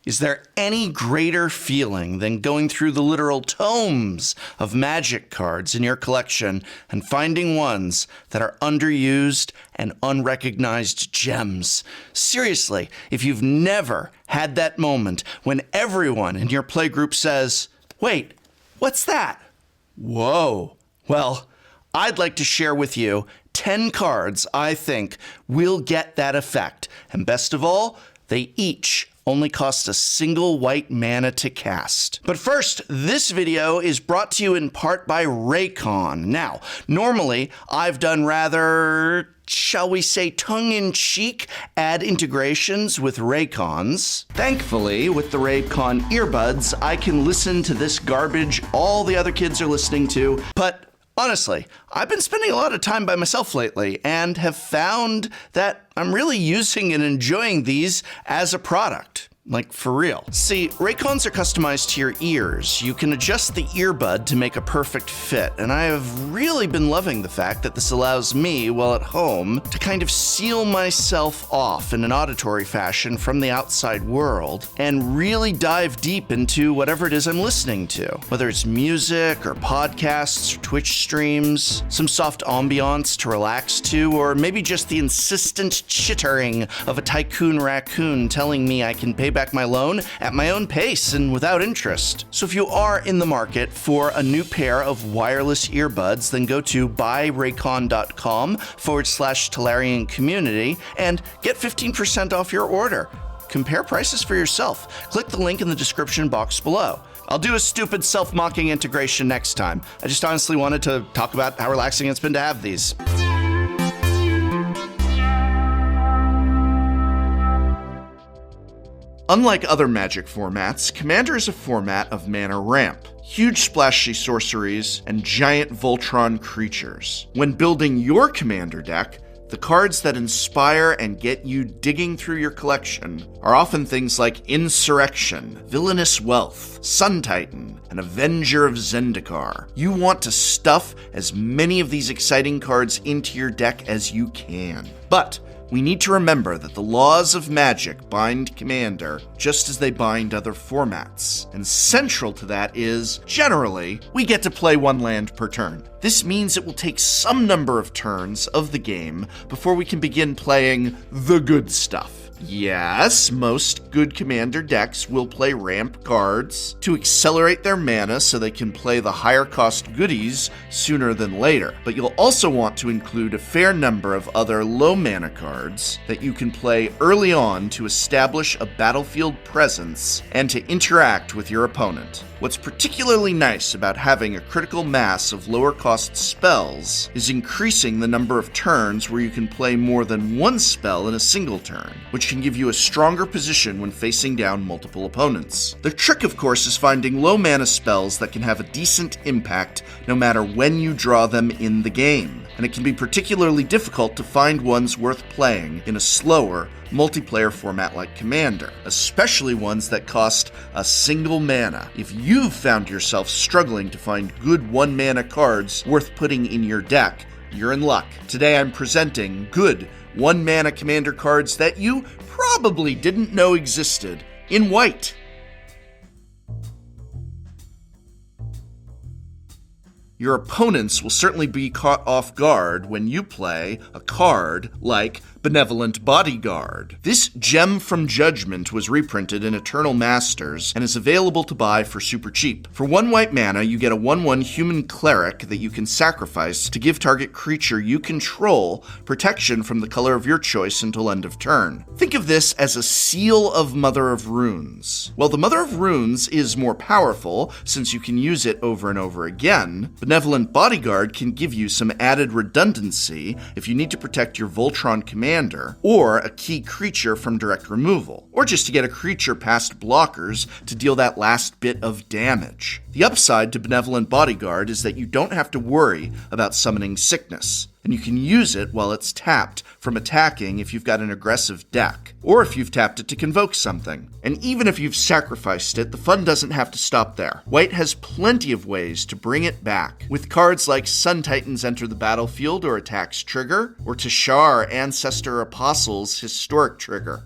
Is there any greater feeling than going through the literal tomes of Magic cards in your collection and finding ones that are underused and unrecognized gems? Seriously, if you've never had that moment when everyone in your playgroup says, "Wait, what's that? Whoa." Well, I'd like to share with you 10 cards I think will get that effect. And best of all, they each only cost a single white mana to cast. But first, this video is brought to you in part by Raycon. Now, normally I've done rather, shall we say, tongue-in-cheek ad integrations with Raycons. Thankfully, with the Raycon earbuds, I can listen to this garbage all the other kids are listening to, but honestly, I've been spending a lot of time by myself lately and have found that I'm really using and enjoying these as a product. Like, for real. See, Raycons are customized to your ears. You can adjust the earbud to make a perfect fit, and I have really been loving the fact that this allows me, while at home, to kind of seal myself off in an auditory fashion from the outside world and really dive deep into whatever it is I'm listening to. Whether it's music or podcasts or Twitch streams, some soft ambiance to relax to, or maybe just the insistent chittering of a tycoon raccoon telling me I can pay back my loan at my own pace and without interest. So if you are in the market for a new pair of wireless earbuds, then go to buyraycon.com/Tolarian community and get 15% off your order. Compare prices for yourself. Click the link in the description box below. I'll do a stupid self-mocking integration next time. I just honestly wanted to talk about how relaxing it's been to have these. Unlike other Magic formats, Commander is a format of mana ramp, huge splashy sorceries, and giant Voltron creatures. When building your Commander deck, the cards that inspire and get you digging through your collection are often things like Insurrection, Villainous Wealth, Sun Titan, and Avenger of Zendikar. You want to stuff as many of these exciting cards into your deck as you can. But we need to remember that the laws of Magic bind Commander just as they bind other formats. And central to that is, generally, we get to play one land per turn. This means it will take some number of turns of the game before we can begin playing the good stuff. Yes, most good Commander decks will play ramp cards to accelerate their mana so they can play the higher cost goodies sooner than later. But you'll also want to include a fair number of other low mana cards that you can play early on to establish a battlefield presence and to interact with your opponent. What's particularly nice about having a critical mass of lower cost spells is increasing the number of turns where you can play more than one spell in a single turn, which can give you a stronger position when facing down multiple opponents. The trick, of course, is finding low mana spells that can have a decent impact no matter when you draw them in the game, and it can be particularly difficult to find ones worth playing in a slower, multiplayer format like Commander, especially ones that cost a single mana. If you've found yourself struggling to find good one-mana cards worth putting in your deck, you're in luck. Today I'm presenting good one-mana Commander cards that you probably didn't know existed in white. Your opponents will certainly be caught off guard when you play a card like Benevolent Bodyguard. This gem from Judgment was reprinted in Eternal Masters and is available to buy for super cheap. For 1 white mana, you get a 1/1 human cleric that you can sacrifice to give target creature you control protection from the color of your choice until end of turn. Think of this as a seal of Mother of Runes. While the Mother of Runes is more powerful, since you can use it over and over again, Benevolent Bodyguard can give you some added redundancy if you need to protect your Voltron commander or a key creature from direct removal, or just to get a creature past blockers to deal that last bit of damage. The upside to Benevolent Bodyguard is that you don't have to worry about summoning sickness, and you can use it while it's tapped from attacking if you've got an aggressive deck, or if you've tapped it to convoke something. And even if you've sacrificed it, the fun doesn't have to stop there. White has plenty of ways to bring it back, with cards like Sun Titan's Enter the Battlefield or Attacks Trigger, or Tashar Ancestor Apostle's Historic Trigger.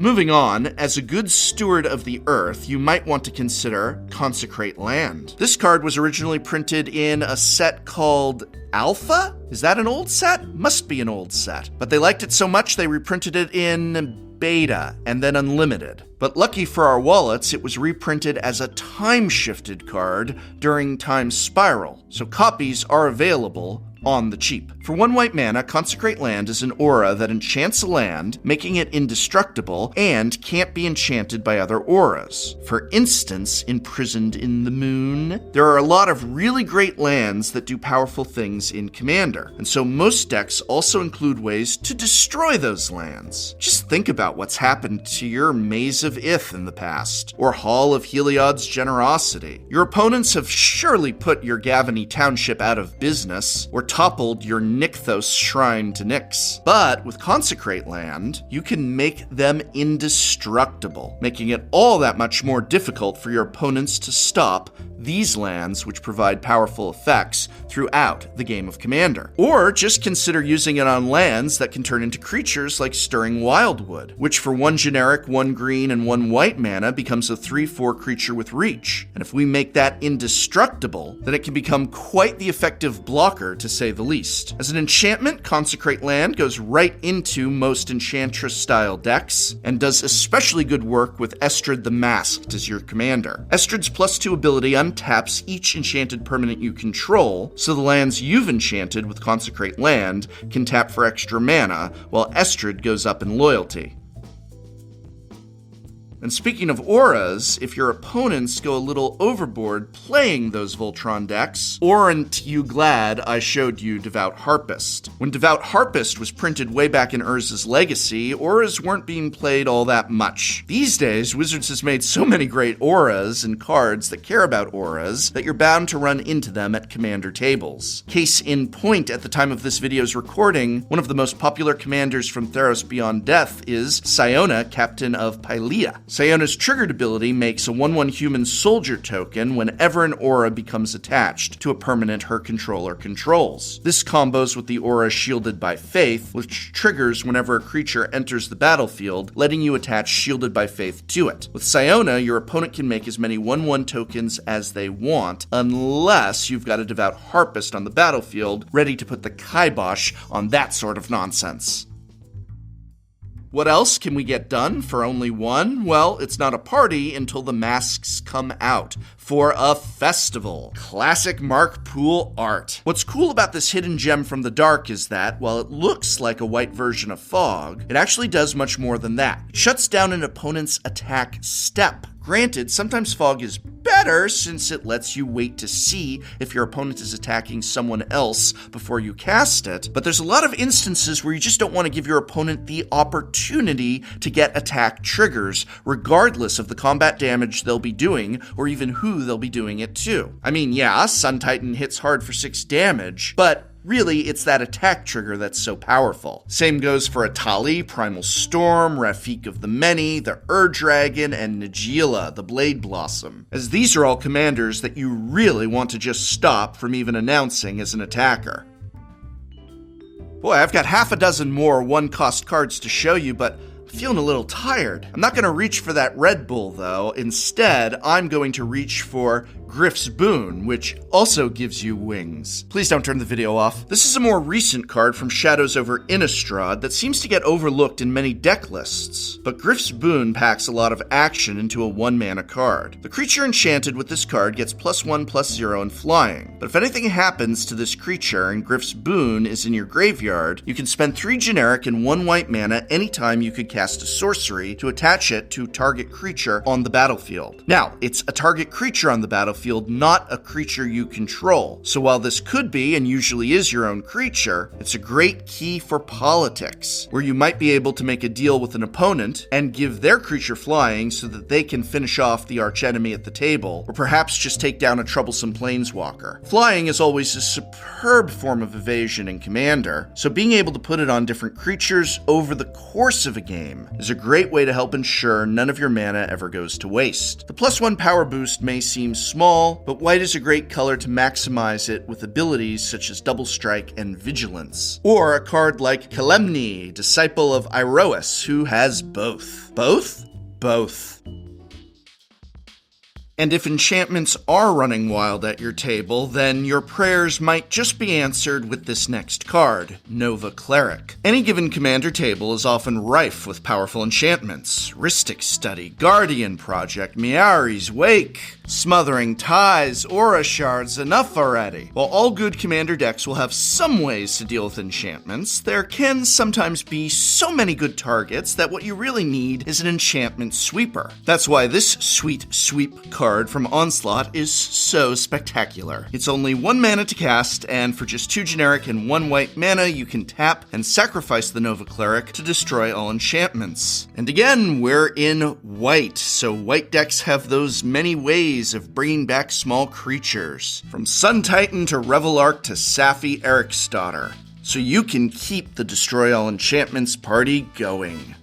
Moving on, as a good steward of the earth, you might want to consider Consecrate Land. This card was originally printed in a set called Alpha? Is that an old set? Must be an old set. But they liked it so much they reprinted it in Beta and then Unlimited. But lucky for our wallets, it was reprinted as a time-shifted card during Time Spiral, so copies are available on the cheap. For 1 white mana, Consecrate Land is an aura that enchants a land, making it indestructible, and can't be enchanted by other auras. For instance, Imprisoned in the Moon. There are a lot of really great lands that do powerful things in Commander, and so most decks also include ways to destroy those lands. Just think about what's happened to your Maze of Ith in the past, or Hall of Heliod's Generosity. Your opponents have surely put your Gavony Township out of business, or toppled your Nykthos Shrine to Nyx. But with Consecrate Land, you can make them indestructible, making it all that much more difficult for your opponents to stop these lands, which provide powerful effects throughout the game of Commander. Or just consider using it on lands that can turn into creatures like Stirring Wildwood, which for 1 generic, 1 green, and 1 white mana becomes a 3/4 creature with reach. And if we make that indestructible, then it can become quite the effective blocker, to say the least. As an enchantment, Consecrate Land goes right into most Enchantress-style decks, and does especially good work with Estrad the Masked as your commander. Estrad's +2 ability untaps each enchanted permanent you control, so the lands you've enchanted with Consecrate Land can tap for extra mana, while Estrad goes up in loyalty. And speaking of auras, if your opponents go a little overboard playing those Voltron decks, aren't you glad I showed you Devout Harpist? When Devout Harpist was printed way back in Urza's Legacy, auras weren't being played all that much. These days, Wizards has made so many great auras and cards that care about auras that you're bound to run into them at Commander tables. Case in point, at the time of this video's recording, one of the most popular commanders from Theros Beyond Death is Siona, Captain of Pylea. Siona's triggered ability makes a 1/1 human soldier token whenever an aura becomes attached to a permanent her controller controls. This combos with the aura Shielded by Faith, which triggers whenever a creature enters the battlefield, letting you attach Shielded by Faith to it. With Siona, your opponent can make as many 1/1 tokens as they want, unless you've got a Devout Harpist on the battlefield ready to put the kibosh on that sort of nonsense. What else can we get done for only 1? Well, it's not a party until the masks come out for a festival. Classic Mark Poole art. What's cool about this hidden gem from the dark is that, while it looks like a white version of Fog, it actually does much more than that. It shuts down an opponent's attack step. Granted, sometimes Fog is better since it lets you wait to see if your opponent is attacking someone else before you cast it, but there's a lot of instances where you just don't want to give your opponent the opportunity to get attack triggers, regardless of the combat damage they'll be doing or even who they'll be doing it to. I mean, yeah, Sun Titan hits hard for 6 damage, but really, it's that attack trigger that's so powerful. Same goes for Atali, Primal Storm, Rafik of the Many, the Ur-Dragon, and Najeela, the Blade Blossom, as these are all commanders that you really want to just stop from even announcing as an attacker. Boy, I've got half a dozen more 1-cost cards to show you, but I'm feeling a little tired. I'm not going to reach for that Red Bull, though. Instead, I'm going to reach for Grif's Boon, which also gives you wings. Please don't turn the video off. This is a more recent card from Shadows over Innistrad that seems to get overlooked in many deck lists, but Grif's Boon packs a lot of action into a 1-mana card. The creature enchanted with this card gets +1/+0 in flying, but if anything happens to this creature and Grif's Boon is in your graveyard, you can spend 3 generic and 1 white mana anytime you could cast a sorcery to attach it to a target creature on the battlefield. Now, it's a target creature on the battlefield, not a creature you control. So while this could be, and usually is, your own creature, it's a great key for politics, where you might be able to make a deal with an opponent and give their creature flying so that they can finish off the archenemy at the table, or perhaps just take down a troublesome planeswalker. Flying is always a superb form of evasion in Commander, so being able to put it on different creatures over the course of a game game. It's a great way to help ensure none of your mana ever goes to waste. The +1 power boost may seem small, but white is a great color to maximize it with abilities such as Double Strike and Vigilance. Or a card like Kalemni, Disciple of Iroas, who has both. Both? Both. And if enchantments are running wild at your table, then your prayers might just be answered with this next card, Nova Cleric. Any given commander table is often rife with powerful enchantments. Rhystic Study, Guardian Project, Miari's Wake, Smothering Ties, Aura Shards, enough already. While all good commander decks will have some ways to deal with enchantments, there can sometimes be so many good targets that what you really need is an enchantment sweeper. That's why this sweet sweep card from Onslaught is so spectacular. It's only 1 mana to cast, and for just 2 generic and 1 white mana, you can tap and sacrifice the Nova Cleric to destroy all enchantments. And again, we're in white, so white decks have those many ways of bringing back small creatures, from Sun Titan to Revelark to Safi Eriksdottir, so you can keep the Destroy All Enchantments party going.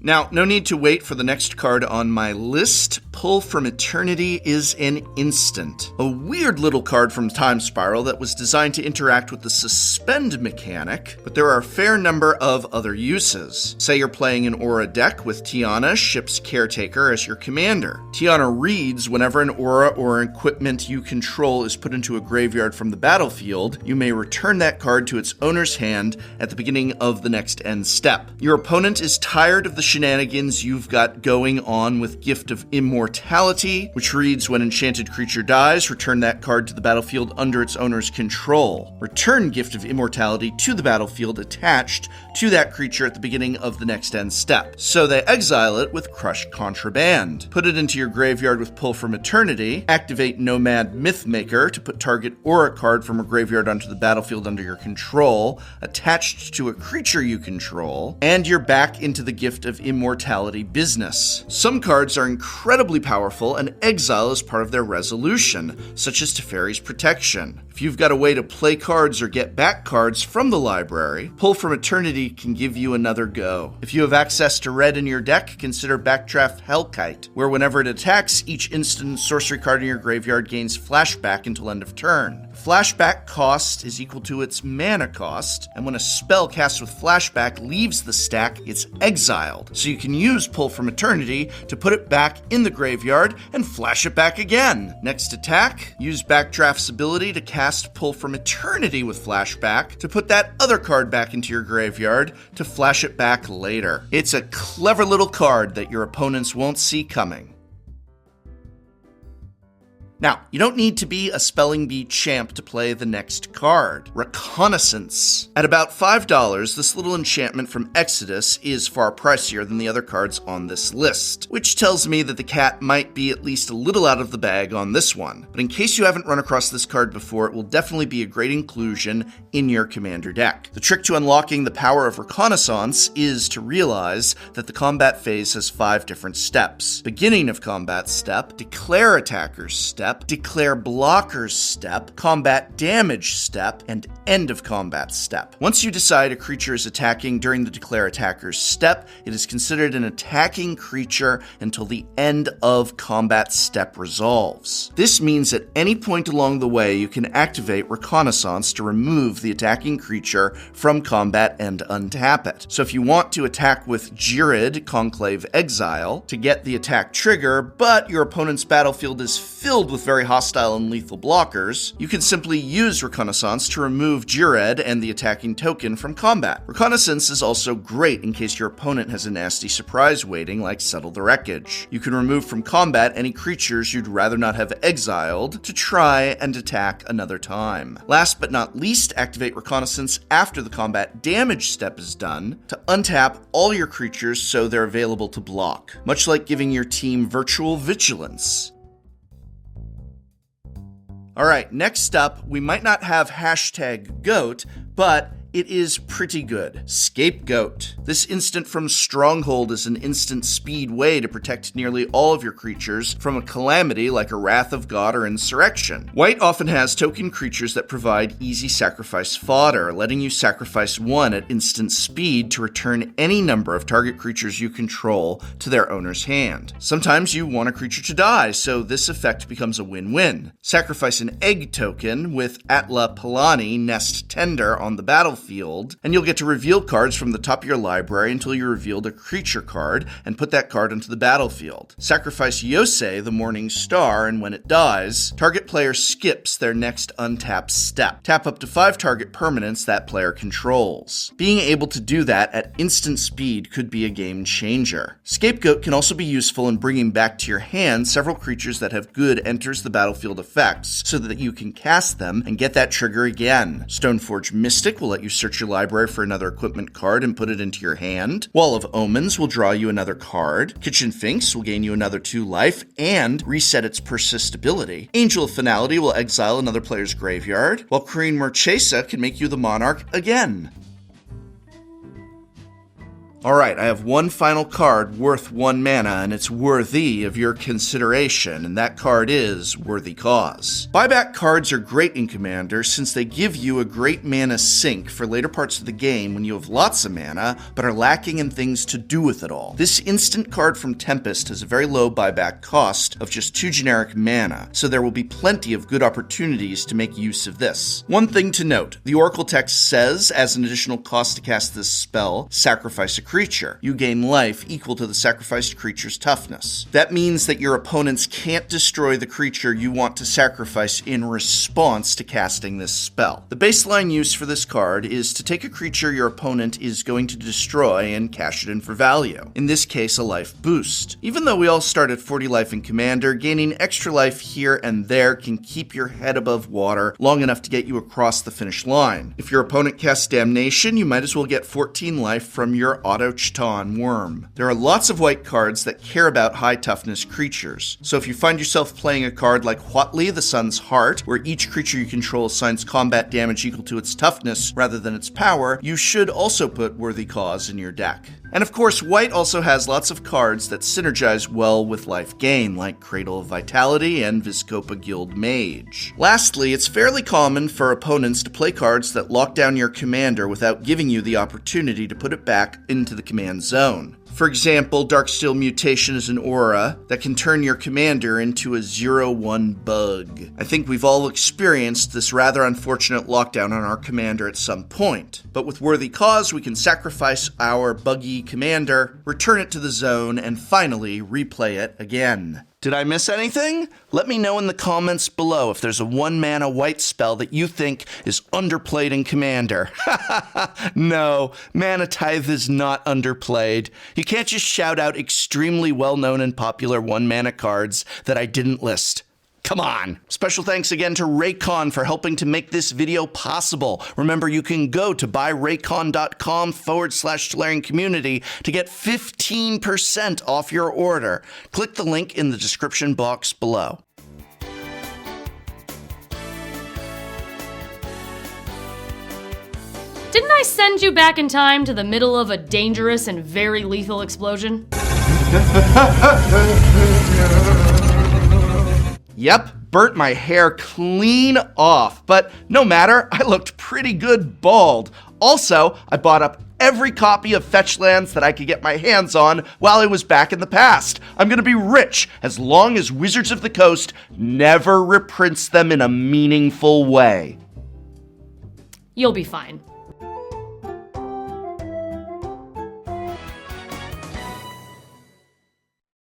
Now, no need to wait for the next card on my list. Pull from Eternity is an instant. A weird little card from Time Spiral that was designed to interact with the suspend mechanic, but there are a fair number of other uses. Say you're playing an Aura deck with Tiana, Ship's Caretaker, as your commander. Tiana reads whenever an Aura or equipment you control is put into a graveyard from the battlefield, you may return that card to its owner's hand at the beginning of the next end step. Your opponent is tired of the shenanigans you've got going on with Gift of Immortality, which reads when enchanted creature dies, return that card to the battlefield under its owner's control. Return Gift of Immortality to the battlefield attached to that creature at the beginning of the next end step. So they exile it with Crush Contraband. Put it into your graveyard with Pull from Eternity, activate Nomad Mythmaker to put target Aura card from a graveyard onto the battlefield under your control, attached to a creature you control, and you're back into the Gift of Immortality business. Some cards are incredibly powerful and exile is part of their resolution, such as Teferi's Protection. If you've got a way to play cards or get back cards from the library, Pull from Eternity can give you another go. If you have access to red in your deck, consider Backdraft Hellkite, where whenever it attacks, each instant sorcery card in your graveyard gains flashback until end of turn. Flashback cost is equal to its mana cost, and when a spell cast with flashback leaves the stack, it's exiled. So you can use Pull from Eternity to put it back in the graveyard and flash it back again. Next attack, use Backdraft's ability to cast Pull from Eternity with flashback to put that other card back into your graveyard to flash it back later. It's a clever little card that your opponents won't see coming. Now, you don't need to be a Spelling Bee champ to play the next card, Reconnaissance. At about $5, this little enchantment from Exodus is far pricier than the other cards on this list, which tells me that the cat might be at least a little out of the bag on this one. But in case you haven't run across this card before, it will definitely be a great inclusion in your commander deck. The trick to unlocking the power of Reconnaissance is to realize that the combat phase has 5 different steps. Beginning of combat step, declare attacker's step, declare blocker's step, combat damage step, and end of combat step. Once you decide a creature is attacking during the declare attacker's step, it is considered an attacking creature until the end of combat step resolves. This means at any point along the way you can activate Reconnaissance to remove the attacking creature from combat and untap it. So if you want to attack with Jirid, Conclave Exile, to get the attack trigger, but your opponent's battlefield is filled with very hostile and lethal blockers, you can simply use Reconnaissance to remove Jired and the attacking token from combat. Reconnaissance is also great in case your opponent has a nasty surprise waiting like Settle the Wreckage. You can remove from combat any creatures you'd rather not have exiled to try and attack another time. Last but not least, activate Reconnaissance after the combat damage step is done to untap all your creatures so they're available to block, much like giving your team virtual vigilance. Alright, next up, we might not have hashtag GOAT, but it is pretty good. Scapegoat. This instant from Stronghold is an instant speed way to protect nearly all of your creatures from a calamity like a Wrath of God or Insurrection. White often has token creatures that provide easy sacrifice fodder, letting you sacrifice one at instant speed to return any number of target creatures you control to their owner's hand. Sometimes you want a creature to die, so this effect becomes a win-win. Sacrifice an egg token with Atla Palani Nest Tender on the battlefield, and you'll get to reveal cards from the top of your library until you revealed a creature card and put that card into the battlefield. Sacrifice Yosei, the Morning Star, and when it dies, target player skips their next untapped step. Tap up to 5 target permanents that player controls. Being able to do that at instant speed could be a game changer. Scapegoat can also be useful in bringing back to your hand several creatures that have good enters the battlefield effects so that you can cast them and get that trigger again. Stoneforge Mystic will let you search your library for another equipment card and put it into your hand. Wall of Omens will draw you another card. Kitchen Finks will gain you another 2 life and reset its persist ability. Angel of Finality will exile another player's graveyard, while Kreen Marchesa can make you the Monarch again. Alright, I have one final card worth 1 mana, and it's worthy of your consideration, and that card is Worthy Cause. Buyback cards are great in Commander since they give you a great mana sink for later parts of the game when you have lots of mana, but are lacking in things to do with it all. This instant card from Tempest has a very low buyback cost of just 2 generic mana, so there will be plenty of good opportunities to make use of this. One thing to note, the Oracle text says, as an additional cost to cast this spell, sacrifice a creature. You gain life equal to the sacrificed creature's toughness. That means that your opponents can't destroy the creature you want to sacrifice in response to casting this spell. The baseline use for this card is to take a creature your opponent is going to destroy and cash it in for value. In this case, a life boost. Even though we all start at 40 life in Commander, gaining extra life here and there can keep your head above water long enough to get you across the finish line. If your opponent casts Damnation, you might as well get 14 life from your auto Ch'Ton Worm. There are lots of white cards that care about high toughness creatures, so if you find yourself playing a card like Huatli, the Sun's Heart, where each creature you control assigns combat damage equal to its toughness rather than its power, you should also put Worthy Cause in your deck. And of course, white also has lots of cards that synergize well with life gain, like Cradle of Vitality and Vizkopa Guild Mage. Lastly, it's fairly common for opponents to play cards that lock down your commander without giving you the opportunity to put it back into the command zone. For example, Darksteel Mutation is an aura that can turn your commander into a 0/1 bug. I think we've all experienced this rather unfortunate lockdown on our commander at some point. But with Worthy Cause, we can sacrifice our buggy commander, return it to the zone, and finally replay it again. Did I miss anything? Let me know in the comments below if there's a 1 mana white spell that you think is underplayed in Commander. No, Mana Tithe is not underplayed. You can't just shout out extremely well-known and popular 1 mana cards that I didn't list. Come on. Special thanks again to Raycon for helping to make this video possible. Remember, you can go to buyraycon.com/Tolarian Community to get 15% off your order. Click the link in the description box below. Didn't I send you back in time to the middle of a dangerous and very lethal explosion? Yep, burnt my hair clean off, but no matter, I looked pretty good bald. Also, I bought up every copy of Fetchlands that I could get my hands on while I was back in the past. I'm gonna be rich as long as Wizards of the Coast never reprints them in a meaningful way. You'll be fine.